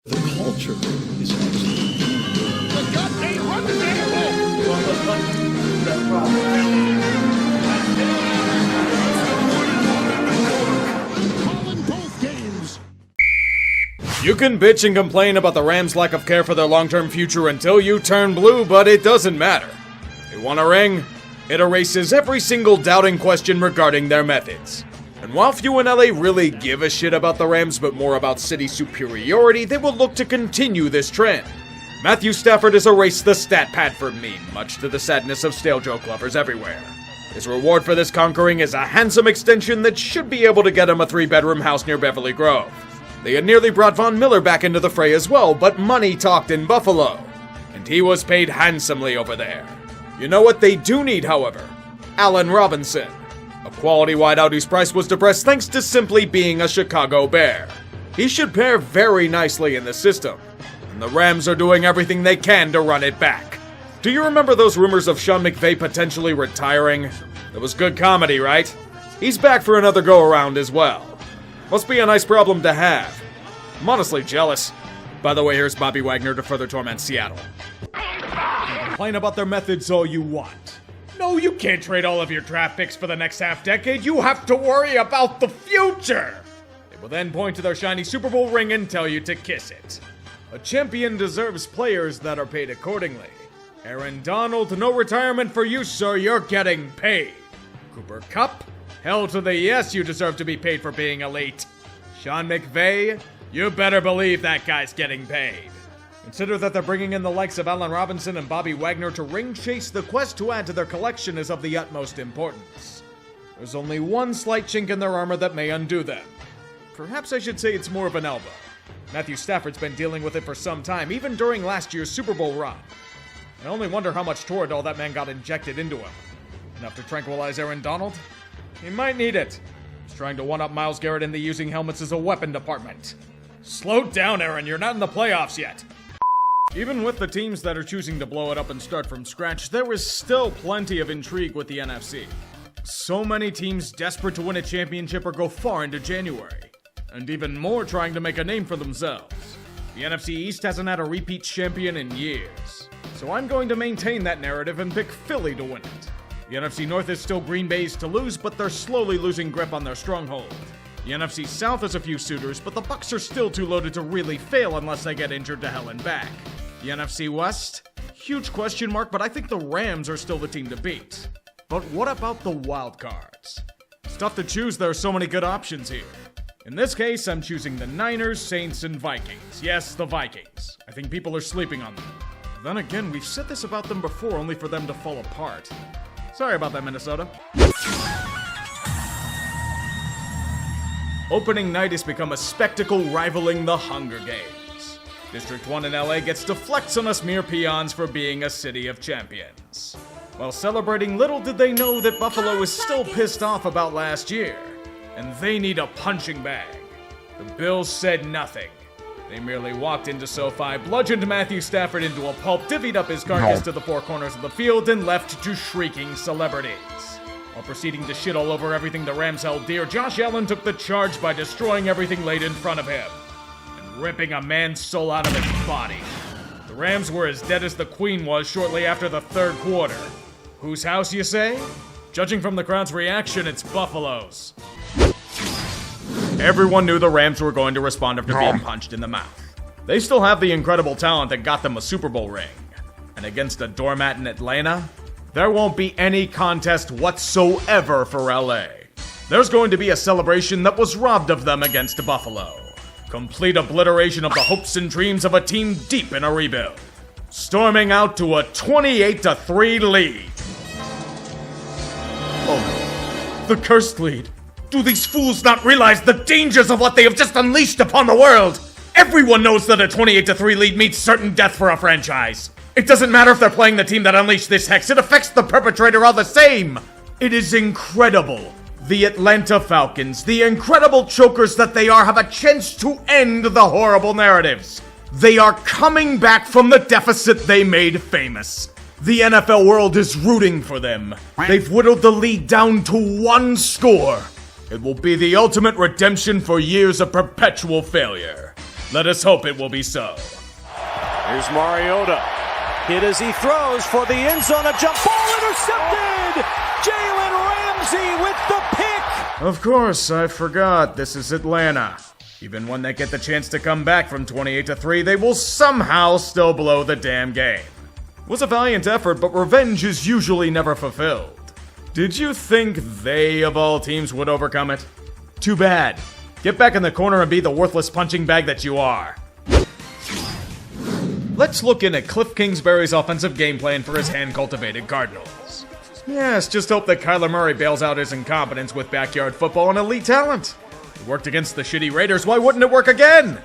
The culture is absolutely... The gut ain't run the damn Calling both games. You can bitch and complain about the Rams' lack of care for their long-term future until you turn blue, but it doesn't matter. They want a ring? It erases every single doubting question regarding their methods. And while few in LA really give a shit about the Rams, but more about city superiority, they will look to continue this trend. Matthew Stafford has erased the stat pad for meme, much to the sadness of stale joke lovers everywhere. His reward for this conquering is a handsome extension that should be able to get him a 3-bedroom house near Beverly Grove. They had nearly brought Von Miller back into the fray as well, but money talked in Buffalo. And he was paid handsomely over there. You know what they do need, however? Allen Robinson. A quality wideout whose price was depressed thanks to simply being a Chicago Bear. He should pair very nicely in the system, and the Rams are doing everything they can to run it back. Do you remember those rumors of Sean McVay potentially retiring? It was good comedy, right? He's back for another go-around as well. Must be a nice problem to have. I'm honestly jealous. By the way, here's Bobby Wagner to further torment Seattle. Complain about their methods all you want. No, you can't trade all of your draft picks for the next half-decade. You have to worry about the future. They will then point to their shiny Super Bowl ring and tell you to kiss it. A champion deserves players that are paid accordingly. Aaron Donald, no retirement for you, sir. You're getting paid. Cooper Kupp? Hell to the yes, you deserve to be paid for being elite. Sean McVay? You better believe that guy's getting paid. Consider that they're bringing in the likes of Allen Robinson and Bobby Wagner to ring chase. The quest to add to their collection is of the utmost importance. There's only one slight chink in their armor that may undo them. Perhaps I should say it's more of an elbow. Matthew Stafford's been dealing with it for some time, even during last year's Super Bowl run. I only wonder how much Toradol that man got injected into him. Enough to tranquilize Aaron Donald? He might need it. He's trying to one-up Myles Garrett in the using helmets as a weapon department. Slow down, Aaron. You're not in the playoffs yet. Even with the teams that are choosing to blow it up and start from scratch, there is still plenty of intrigue with the NFC. So many teams desperate to win a championship or go far into January. And even more trying to make a name for themselves. The NFC East hasn't had a repeat champion in years. So I'm going to maintain that narrative and pick Philly to win it. The NFC North is still Green Bay's to lose, but they're slowly losing grip on their stronghold. The NFC South has a few suitors, but the Bucs are still too loaded to really fail unless they get injured to hell and back. The NFC West? Huge question mark, but I think the Rams are still the team to beat. But what about the wild cards? It's tough to choose, there are so many good options here. In this case, I'm choosing the Niners, Saints, and Vikings. Yes, the Vikings. I think people are sleeping on them. Then again, we've said this about them before, only for them to fall apart. Sorry about that, Minnesota. Opening night has become a spectacle rivaling the Hunger Games. District 1 in LA gets to flex on us mere peons for being a city of champions. While celebrating, little did they know that Buffalo is still pissed off about last year, and they need a punching bag. The Bills said nothing. They merely walked into SoFi, bludgeoned Matthew Stafford into a pulp, divvied up his carcass to the four corners of the field, and left to shrieking celebrities. While proceeding to shit all over everything the Rams held dear, Josh Allen took the charge by destroying everything laid in front of him, and ripping a man's soul out of his body. The Rams were as dead as the Queen was shortly after the third quarter. Whose house, you say? Judging from the crowd's reaction, it's Buffalo's. Everyone knew the Rams were going to respond after being punched in the mouth. They still have the incredible talent that got them a Super Bowl ring. And against a doormat in Atlanta, there won't be any contest whatsoever for LA. There's going to be a celebration that was robbed of them against Buffalo. Complete obliteration of the hopes and dreams of a team deep in a rebuild. Storming out to a 28-3 lead. Oh, the cursed lead. Do these fools not realize the dangers of what they have just unleashed upon the world? Everyone knows that a 28-3 lead means certain death for a franchise. It doesn't matter if they're playing the team that unleashed this hex, it affects the perpetrator all the same. It is incredible. The Atlanta Falcons, the incredible chokers that they are, have a chance to end the horrible narratives. They are coming back from the deficit they made famous. The NFL world is rooting for them. They've whittled the lead down to one score. It will be the ultimate redemption for years of perpetual failure. Let us hope it will be so. Here's Mariota. Hit as he throws for the end zone. A jump ball intercepted! Jalen Ramsey with the pick! Of course, I forgot this is Atlanta. Even when they get the chance to come back from 28-3, they will somehow still blow the damn game. It was a valiant effort, but revenge is usually never fulfilled. Did you think they, of all teams, would overcome it? Too bad. Get back in the corner and be the worthless punching bag that you are. Let's look in at Cliff Kingsbury's offensive game plan for his hand-cultivated Cardinals. Yes, just hope that Kyler Murray bails out his incompetence with backyard football and elite talent. It worked against the shitty Raiders, why wouldn't it work again?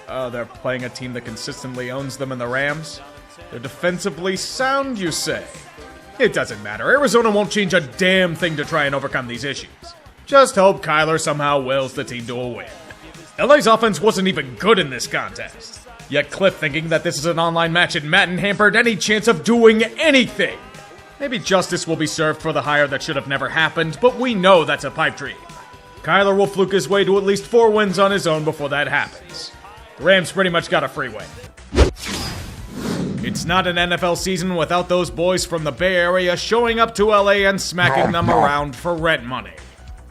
They're playing a team that consistently owns them in the Rams. They're defensively sound, you say? It doesn't matter. Arizona won't change a damn thing to try and overcome these issues. Just hope Kyler somehow wills the team to a win. LA's offense wasn't even good in this contest. Yet Cliff, thinking that this is an online match in Madden, hampered any chance of doing anything. Maybe justice will be served for the hire that should have never happened, but we know that's a pipe dream. Kyler will fluke his way to at least 4 wins on his own before that happens. The Rams pretty much got a free win. It's not an NFL season without those boys from the Bay Area showing up to LA and smacking them around for rent money.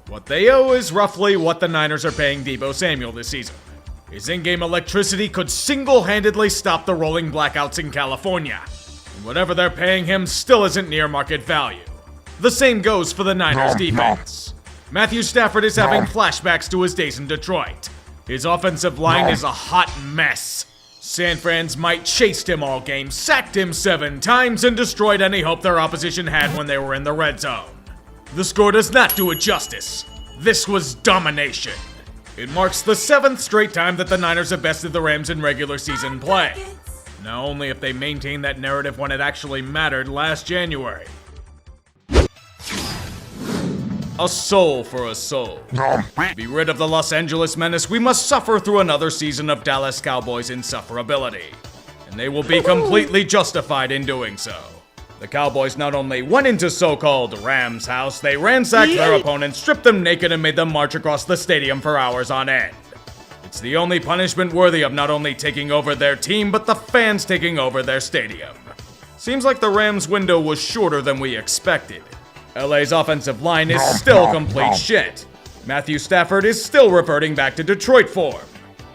What they owe is roughly what the Niners are paying Deebo Samuel this season. His in-game electricity could single-handedly stop the rolling blackouts in California. And whatever they're paying him still isn't near market value. The same goes for the Niners defense. Matthew Stafford is having flashbacks to his days in Detroit. His offensive line is a hot mess. San Fran's might chased him all game, sacked him 7 times, and destroyed any hope their opposition had when they were in the red zone. The score does not do it justice. This was domination. It marks the 7th straight time that the Niners have bested the Rams in regular season play. Now only if they maintain that narrative when it actually mattered last January. A soul for a soul. To be rid of the Los Angeles menace, we must suffer through another season of Dallas Cowboys insufferability. And they will be completely justified in doing so. The Cowboys not only went into so-called Rams house, they ransacked their opponents, stripped them naked, and made them march across the stadium for hours on end. It's the only punishment worthy of not only taking over their team, but the fans taking over their stadium. Seems like the Rams' window was shorter than we expected. LA's offensive line is still complete shit. Matthew Stafford is still reverting back to Detroit form.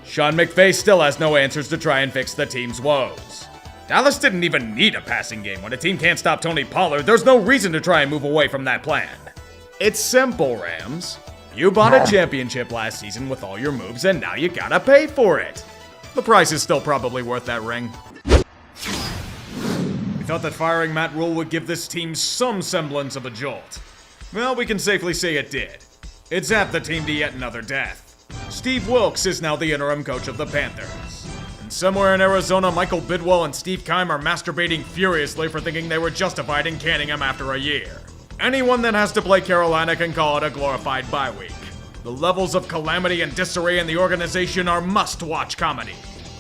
Sean McVay still has no answers to try and fix the team's woes. Dallas didn't even need a passing game. When a team can't stop Tony Pollard, there's no reason to try and move away from that plan. It's simple, Rams. You bought a championship last season with all your moves, and now you gotta pay for it. The price is still probably worth that ring. We thought that firing Matt Rule would give this team some semblance of a jolt. Well, we can safely say it did. It zapped the team to yet another death. Steve Wilkes is now the interim coach of the Panthers. And somewhere in Arizona, Michael Bidwell and Steve Keim are masturbating furiously for thinking they were justified in canning him after a year. Anyone that has to play Carolina can call it a glorified bye week. The levels of calamity and disarray in the organization are must-watch comedy.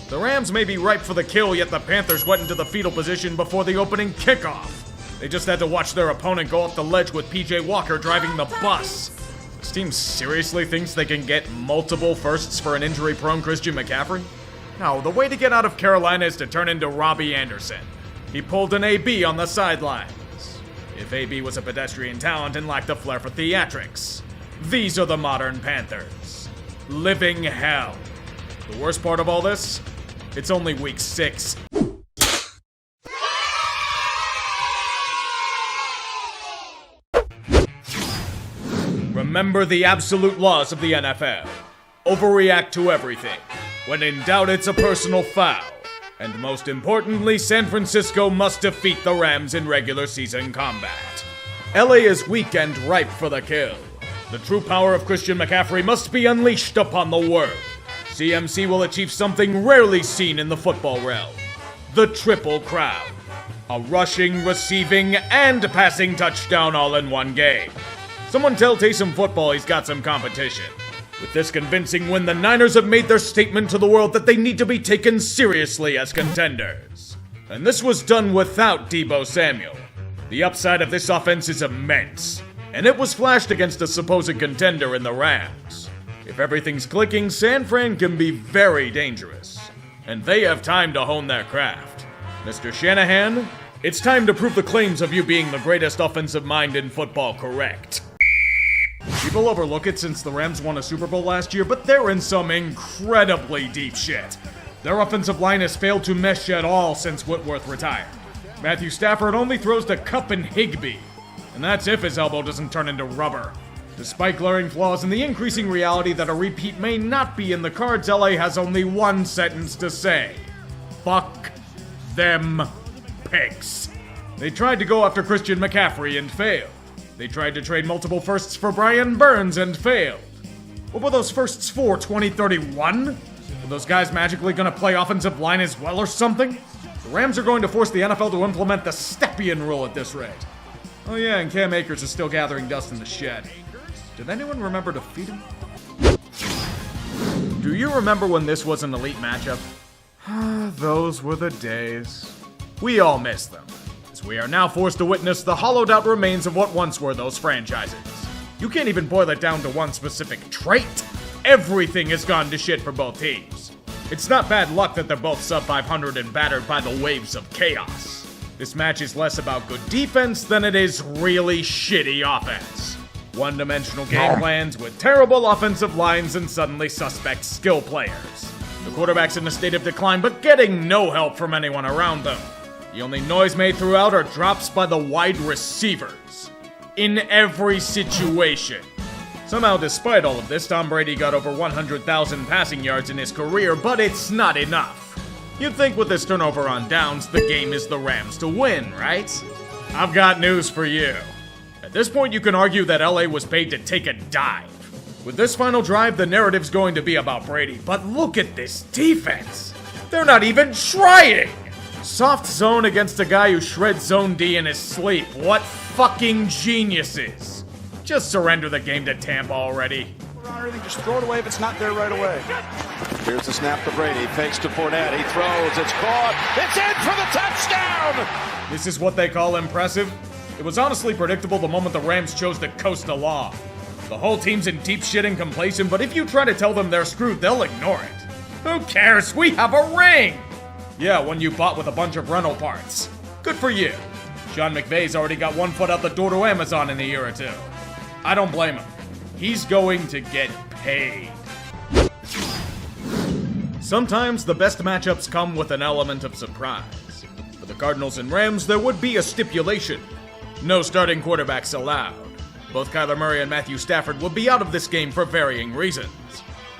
The Rams may be ripe for the kill, yet the Panthers went into the fetal position before the opening kickoff. They just had to watch their opponent go off the ledge with PJ Walker driving the bus. This team seriously thinks they can get multiple firsts for an injury-prone Christian McCaffrey? No, the way to get out of Carolina is to turn into Robbie Anderson. He pulled an AB on the sidelines. If AB was a pedestrian talent and lacked a flair for theatrics. These are the modern Panthers. Living hell. The worst part of all this? It's only week 6. Remember the absolute laws of the NFL. Overreact to everything. When in doubt, it's a personal foul. And most importantly, San Francisco must defeat the Rams in regular season combat. LA is weak and ripe for the kill. The true power of Christian McCaffrey must be unleashed upon the world. CMC will achieve something rarely seen in the football realm. The Triple Crown. A rushing, receiving, and passing touchdown all in one game. Someone tell Taysom Football he's got some competition. With this convincing win, the Niners have made their statement to the world that they need to be taken seriously as contenders. And this was done without Deebo Samuel. The upside of this offense is immense, and it was flashed against a supposed contender in the Rams. If everything's clicking, San Fran can be very dangerous. And they have time to hone their craft. Mr. Shanahan, it's time to prove the claims of you being the greatest offensive mind in football correct. People overlook it since the Rams won a Super Bowl last year, but they're in some incredibly deep shit. Their offensive line has failed to mesh at all since Whitworth retired. Matthew Stafford only throws to Kupp and Higbee, and that's if his elbow doesn't turn into rubber. Despite glaring flaws and the increasing reality that a repeat may not be in the cards, LA has only one sentence to say. Fuck them pigs. They tried to go after Christian McCaffrey and failed. They tried to trade multiple firsts for Brian Burns and failed. What were those firsts for, 2031? Were those guys magically gonna play offensive line as well or something? The Rams are going to force the NFL to implement the Stepien rule at this rate. Oh yeah, and Cam Akers is still gathering dust in the shed. Did anyone remember to feed him? Do you remember when this was an elite matchup? Those were the days. We all miss them, as we are now forced to witness the hollowed out remains of what once were those franchises. You can't even boil it down to one specific trait. Everything has gone to shit for both teams. It's not bad luck that they're both sub 500 and battered by the waves of chaos. This match is less about good defense than it is really shitty offense. One-dimensional game plans with terrible offensive lines and suddenly suspect skill players. The quarterback's in a state of decline, but getting no help from anyone around them. The only noise made throughout are drops by the wide receivers. In every situation. Somehow, despite all of this, Tom Brady got over 100,000 passing yards in his career, but it's not enough. You'd think with this turnover on downs, the game is the Rams to win, right? I've got news for you. At this point, you can argue that LA was paid to take a dive. With this final drive, the narrative's going to be about Brady, but look at this defense. They're not even trying! Soft zone against a guy who shreds zone D in his sleep. What fucking geniuses! Just surrender the game to Tampa already. Everything, just throw it away if it's not there right away. Here's the snap to Brady. Fakes to Fournette. He throws. It's caught. It's in for the touchdown! This is what they call impressive? It was honestly predictable the moment the Rams chose to coast along. The whole team's in deep shit and complacent, but if you try to tell them they're screwed, they'll ignore it. Who cares? We have a ring! Yeah, one you bought with a bunch of rental parts. Good for you. Sean McVay's already got one foot out the door to Amazon in a year or two. I don't blame him. He's going to get paid. Sometimes the best matchups come with an element of surprise. For the Cardinals and Rams, there would be a stipulation. No starting quarterbacks allowed. Both Kyler Murray and Matthew Stafford would be out of this game for varying reasons.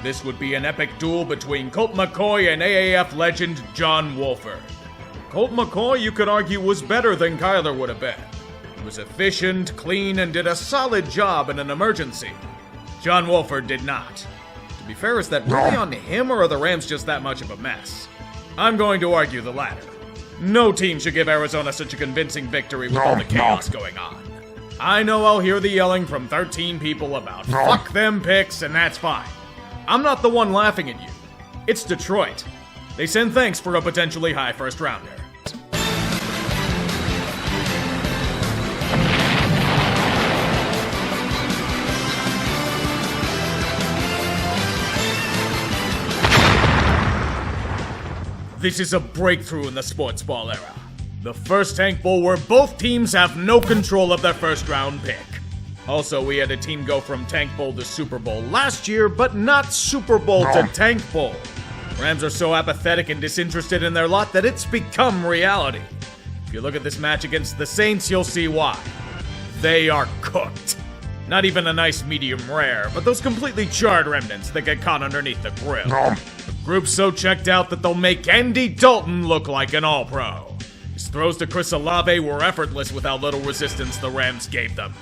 This would be an epic duel between Colt McCoy and AAF legend John Wolford. Colt McCoy, you could argue, was better than Kyler would have been. He was efficient, clean, and did a solid job in an emergency. John Wolford did not. To be fair, is that really on him, or are the Rams just that much of a mess? I'm going to argue the latter. No team should give Arizona such a convincing victory with all the chaos going on. I know I'll hear the yelling from 13 people about fuck them picks, and that's fine. I'm not the one laughing at you. It's Detroit. They send thanks for a potentially high first rounder. This is a breakthrough in the Sportsball era. The first Tank Bowl where both teams have no control of their first round pick. Also, we had a team go from Tank Bowl to Super Bowl last year, but not Super Bowl to Tank Bowl. Rams are so apathetic and disinterested in their lot that it's become reality. If you look at this match against the Saints, you'll see why. They are cooked. Not even a nice medium rare, but those completely charred remnants that get caught underneath the grill. The group's so checked out that they'll make Andy Dalton look like an all-pro. His throws to Chris Olave were effortless with how little resistance the Rams gave them.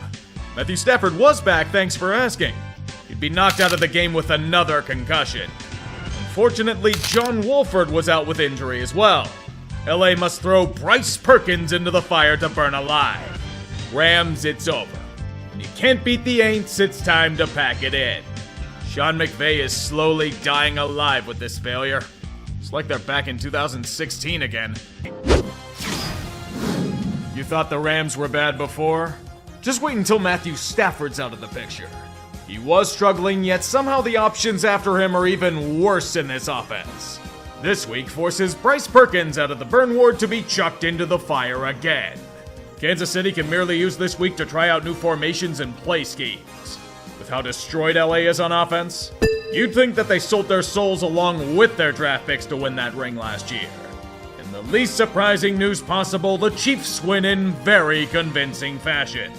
Matthew Stafford was back, thanks for asking. He'd be knocked out of the game with another concussion. Unfortunately, John Wolford was out with injury as well. LA must throw Bryce Perkins into the fire to burn alive. Rams, it's over. When you can't beat the Aints, it's time to pack it in. Sean McVay is slowly dying alive with this failure. It's like they're back in 2016 again. You thought the Rams were bad before? Just wait until Matthew Stafford's out of the picture. He was struggling, yet somehow the options after him are even worse in this offense. This week forces Bryce Perkins out of the burn ward to be chucked into the fire again. Kansas City can merely use this week to try out new formations and play schemes. With how destroyed LA is on offense, you'd think that they sold their souls along with their draft picks to win that ring last year. In the least surprising news possible, the Chiefs win in very convincing fashion.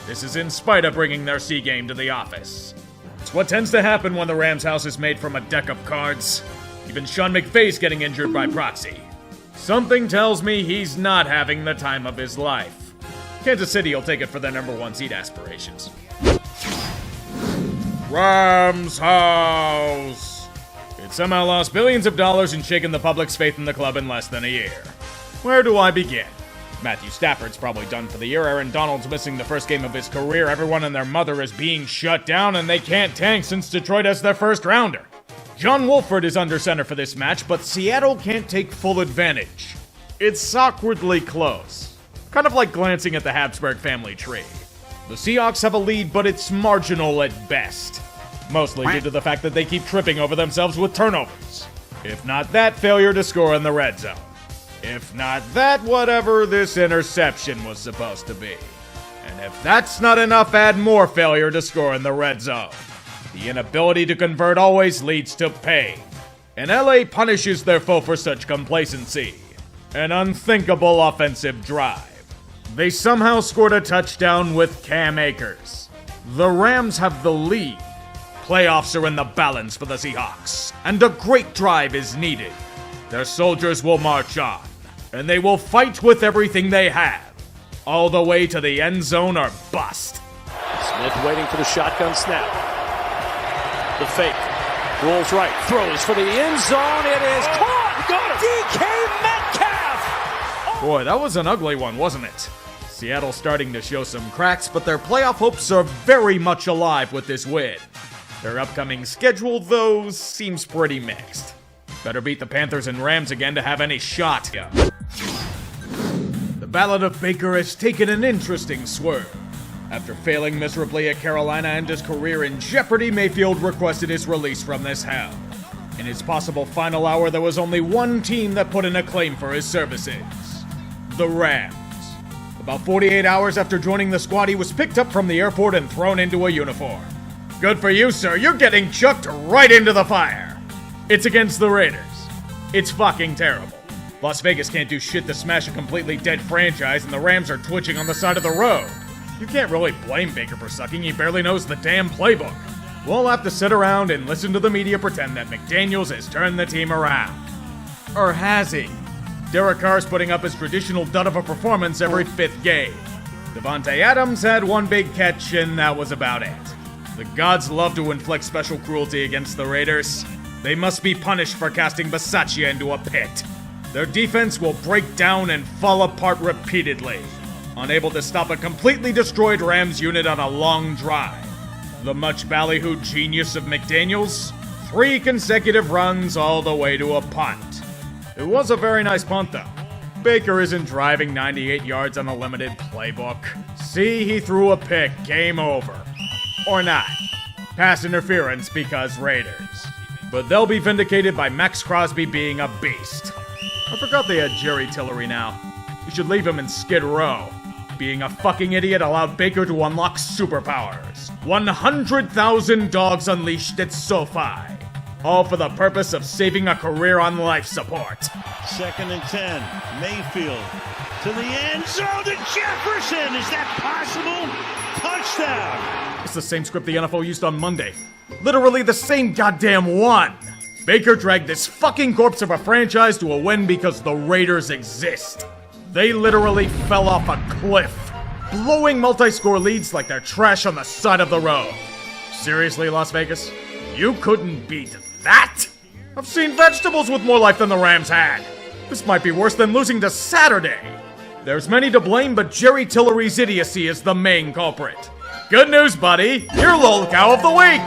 This is in spite of bringing their C game to the office. It's what tends to happen when the Rams' house is made from a deck of cards. Even Sean McVay's getting injured by proxy. Something tells me he's not having the time of his life. Kansas City will take it for their #1 seed aspirations. Rams house! It somehow lost billions of dollars and shaken the public's faith in the club in less than a year. Where do I begin? Matthew Stafford's probably done for the year, Aaron Donald's missing the first game of his career, everyone and their mother is being shut down, and they can't tank since Detroit has their first rounder. John Wolford is under center for this match, but Seattle can't take full advantage. It's awkwardly close. Kind of like glancing at the Habsburg family tree. The Seahawks have a lead, but it's marginal at best. Mostly due to the fact that they keep tripping over themselves with turnovers. If not that, failure to score in the red zone. If not that, whatever this interception was supposed to be. And if that's not enough, add more failure to score in the red zone. The inability to convert always leads to pain. And LA punishes their foe for such complacency. An unthinkable offensive drive. They somehow scored a touchdown with Cam Akers. The Rams have the lead. Playoffs are in the balance for the Seahawks, and a great drive is needed. Their soldiers will march on, and they will fight with everything they have, all the way to the end zone or bust. Smith waiting for the shotgun snap. The fake. Rolls right. Throws for the end zone. It is caught. DK Metcalf. Boy, that was an ugly one, wasn't it? Seattle starting to show some cracks, but their playoff hopes are very much alive with this win. Their upcoming schedule, though, seems pretty mixed. Better beat the Panthers and Rams again to have any shot. The Ballad of Baker has taken an interesting swerve. After failing miserably at Carolina and his career in jeopardy, Mayfield requested his release from this hell. In his possible final hour, there was only one team that put in a claim for his services. The Rams. About 48 hours after joining the squad, he was picked up from the airport and thrown into a uniform. Good for you, sir. You're getting chucked right into the fire. It's against the Raiders. It's fucking terrible. Las Vegas can't do shit to smash a completely dead franchise, and the Rams are twitching on the side of the road. You can't really blame Baker for sucking. He barely knows the damn playbook. We'll have to sit around and listen to the media pretend that McDaniels has turned the team around. Or has he? Derek Carr's putting up his traditional dud of a performance every 5th game. Devontae Adams had one big catch, and that was about it. The gods love to inflict special cruelty against the Raiders. They must be punished for casting Bisaccia into a pit. Their defense will break down and fall apart repeatedly, unable to stop a completely destroyed Rams unit on a long drive. The much ballyhooed genius of McDaniels, 3 consecutive runs all the way to a punt. It was a very nice punt, though. Baker isn't driving 98 yards on a limited playbook. See, he threw a pick. Game over. Or not. Pass interference because Raiders. But they'll be vindicated by Max Crosby being a beast. I forgot they had Jerry Tillery now. You should leave him in Skid Row. Being a fucking idiot allowed Baker to unlock superpowers. 100,000 dogs unleashed at SoFi. All for the purpose of saving a career on life support. 2nd and 10. Mayfield to the end zone to Jefferson. Is that possible? Touchdown. It's the same script the NFL used on Monday. Literally the same goddamn one. Baker dragged this fucking corpse of a franchise to a win because the Raiders exist. They literally fell off a cliff, blowing multi-score leads like they're trash on the side of the road. Seriously, Las Vegas? You couldn't beat that? I've seen vegetables with more life than the Rams had. This might be worse than losing to Saturday. There's many to blame, but Jerry Tillery's idiocy is the main culprit. Good news, buddy. You're Lol Cow of the Week.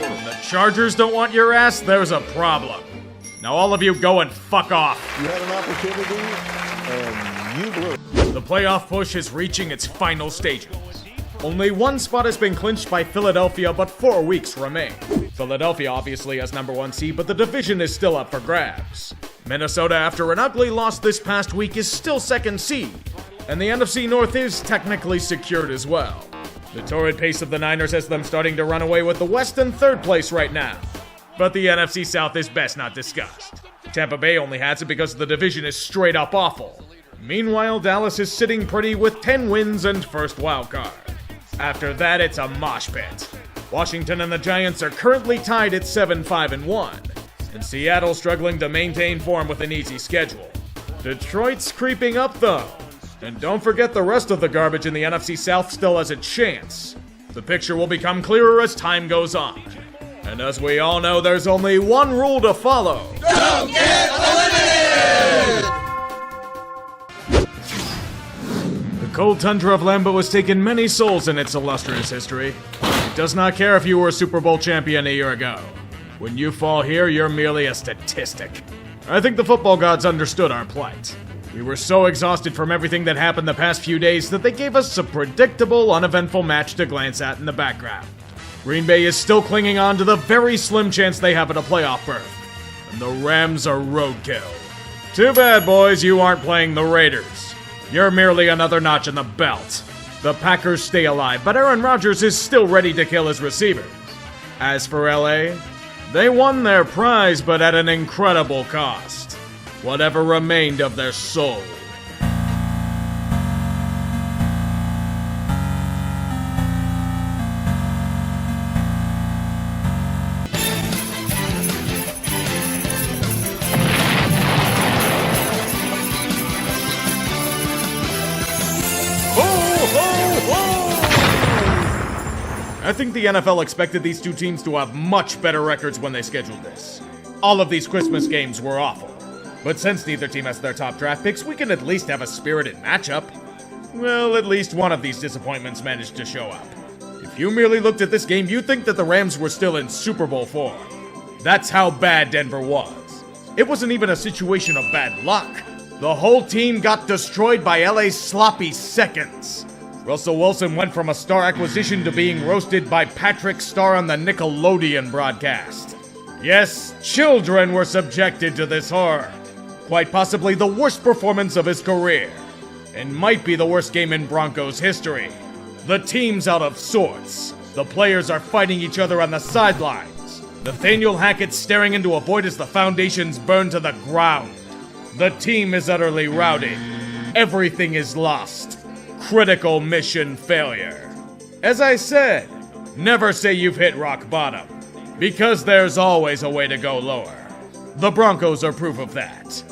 When the Chargers don't want your ass, there's a problem. Now all of you go and fuck off. You had an opportunity, and you blew it. The playoff push is reaching its final stages. Only one spot has been clinched by Philadelphia, but 4 weeks remain. Philadelphia obviously has number 1 seed, but the division is still up for grabs. Minnesota, after an ugly loss this past week, is still 2nd seed, and the NFC North is technically secured as well. The torrid pace of the Niners has them starting to run away with the West in 3rd place right now. But the NFC South is best not discussed. Tampa Bay only has it because the division is straight up awful. Meanwhile, Dallas is sitting pretty with 10 wins and first wild card. After that, it's a mosh pit. Washington and the Giants are currently tied at 7-5-1, and Seattle struggling to maintain form with an easy schedule. Detroit's creeping up though, and don't forget the rest of the garbage in the NFC South still has a chance. The picture will become clearer as time goes on. And as we all know, there's only one rule to follow. Don't get eliminated! The cold tundra of Lambeau has taken many souls in its illustrious history. It does not care if you were a Super Bowl champion a year ago. When you fall here, you're merely a statistic. I think the football gods understood our plight. We were so exhausted from everything that happened the past few days that they gave us a predictable, uneventful match to glance at in the background. Green Bay is still clinging on to the very slim chance they have at a playoff berth, and the Rams are roadkill. Too bad, boys, you aren't playing the Raiders. You're merely another notch in the belt. The Packers stay alive, but Aaron Rodgers is still ready to kill his receivers. As for LA, they won their prize, but at an incredible cost. Whatever remained of their soul. I think the NFL expected these two teams to have much better records when they scheduled this. All of these Christmas games were awful. But since neither team has their top draft picks, we can at least have a spirited matchup. Well, at least one of these disappointments managed to show up. If you merely looked at this game, you'd think that the Rams were still in Super Bowl form. That's how bad Denver was. It wasn't even a situation of bad luck. The whole team got destroyed by LA's sloppy seconds. Russell Wilson went from a star acquisition to being roasted by Patrick Star on the Nickelodeon broadcast. Yes, children were subjected to this horror. Quite possibly the worst performance of his career. And might be the worst game in Broncos history. The team's out of sorts. The players are fighting each other on the sidelines. Nathaniel Hackett's staring into a void as the foundations burn to the ground. The team is utterly routed. Everything is lost. Critical mission failure. As I said, never say you've hit rock bottom, because there's always a way to go lower. The Broncos are proof of that.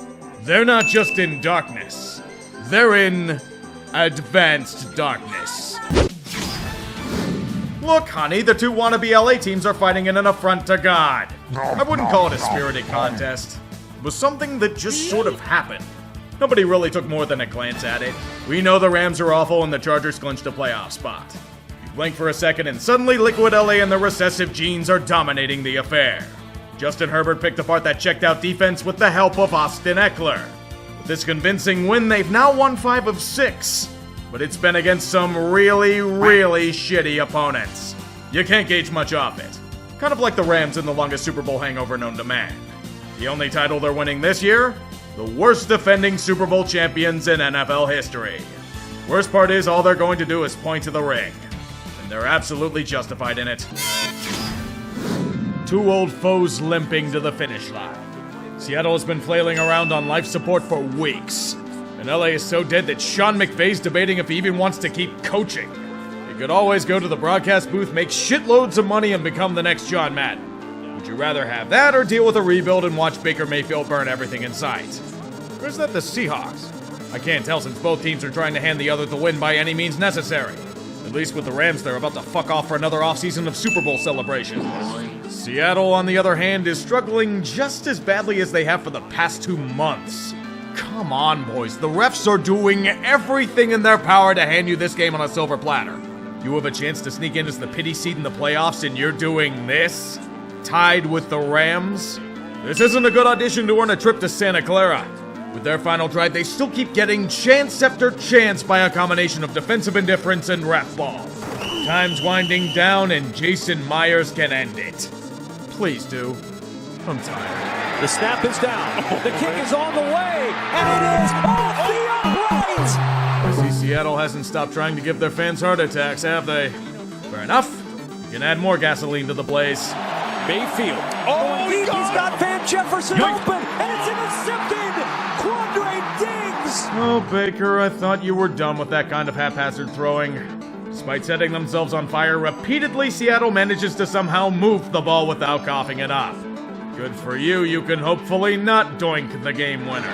They're not just in darkness, they're in advanced darkness. Look, honey, the two wannabe LA teams are fighting in an affront to God. I wouldn't call it a spirited contest. It was something that just sort of happened. Nobody really took more than a glance at it. We know the Rams are awful and the Chargers clinched a playoff spot. You blink for a second and suddenly Liquid LA and the recessive genes are dominating the affair. Justin Herbert picked apart that checked-out defense with the help of Austin Eckler. With this convincing win, they've now won 5 of 6. But it's been against some really, really shitty opponents. You can't gauge much off it. Kind of like the Rams in the longest Super Bowl hangover known to man. The only title they're winning this year? The worst defending Super Bowl champions in NFL history. Worst part is all they're going to do is point to the ring. And they're absolutely justified in it. Two old foes limping to the finish line. Seattle has been flailing around on life support for weeks. And LA is so dead that Sean McVay's debating if he even wants to keep coaching. He could always go to the broadcast booth, make shitloads of money, and become the next John Madden. Would you rather have that or deal with a rebuild and watch Baker Mayfield burn everything in sight? Or is that the Seahawks? I can't tell since both teams are trying to hand the other the win by any means necessary. At least with the Rams, they're about to fuck off for another offseason of Super Bowl celebrations. Seattle, on the other hand, is struggling just as badly as they have for the past 2 months. Come on, boys. The refs are doing everything in their power to hand you this game on a silver platter. You have a chance to sneak in as the pity seed in the playoffs, and you're doing this? Tied with the Rams? This isn't a good audition to earn a trip to Santa Clara. With their final drive, they still keep getting chance after chance by a combination of defensive indifference and ref ball. Time's winding down and Jason Myers can end it. Please do. I'm tired. The snap is down. The kick is on the way, and it is off the upright. I see Seattle hasn't stopped trying to give their fans heart attacks, have they? Fair enough. You can add more gasoline to the place. Mayfield. Oh, he's got Van Jefferson open, and it's intercepted. Quandre Diggs. Oh, Baker, I thought you were done with that kind of haphazard throwing. Despite setting themselves on fire repeatedly, Seattle manages to somehow move the ball without coughing it up. Good for you, you can hopefully not doink the game winner.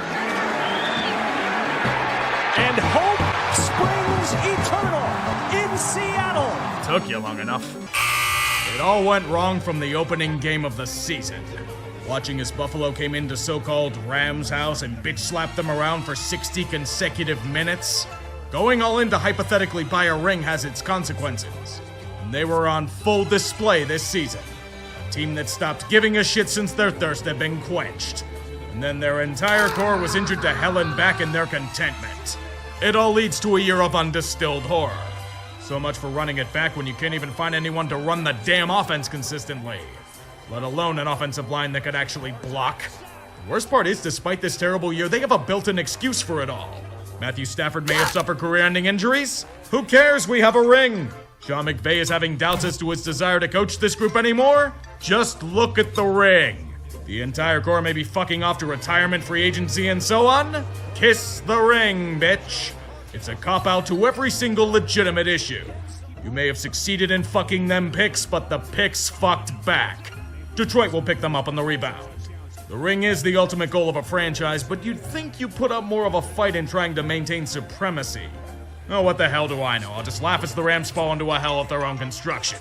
And hope springs eternal in Seattle. Took you long enough. It all went wrong from the opening game of the season. Watching as Buffalo came into so-called Rams house and bitch-slapped them around for 60 consecutive minutes. Going all in to hypothetically buy a ring has its consequences. And they were on full display this season. A team that stopped giving a shit since their thirst had been quenched. And then their entire core was injured to hell and back in their contentment. It all leads to a year of undistilled horror. So much for running it back when you can't even find anyone to run the damn offense consistently. Let alone an offensive line that could actually block. The worst part is, despite this terrible year, they have a built-in excuse for it all. Matthew Stafford may have suffered career-ending injuries. Who cares? We have a ring. Sean McVay is having doubts as to his desire to coach this group anymore. Just look at the ring. The entire core may be fucking off to retirement, free agency, and so on. Kiss the ring, bitch. It's a cop-out to every single legitimate issue. You may have succeeded in fucking them picks, but the picks fucked back. Detroit will pick them up on the rebound. The ring is the ultimate goal of a franchise, but you'd think you put up more of a fight in trying to maintain supremacy. Oh, what the hell do I know? I'll just laugh as the Rams fall into a hell of their own construction.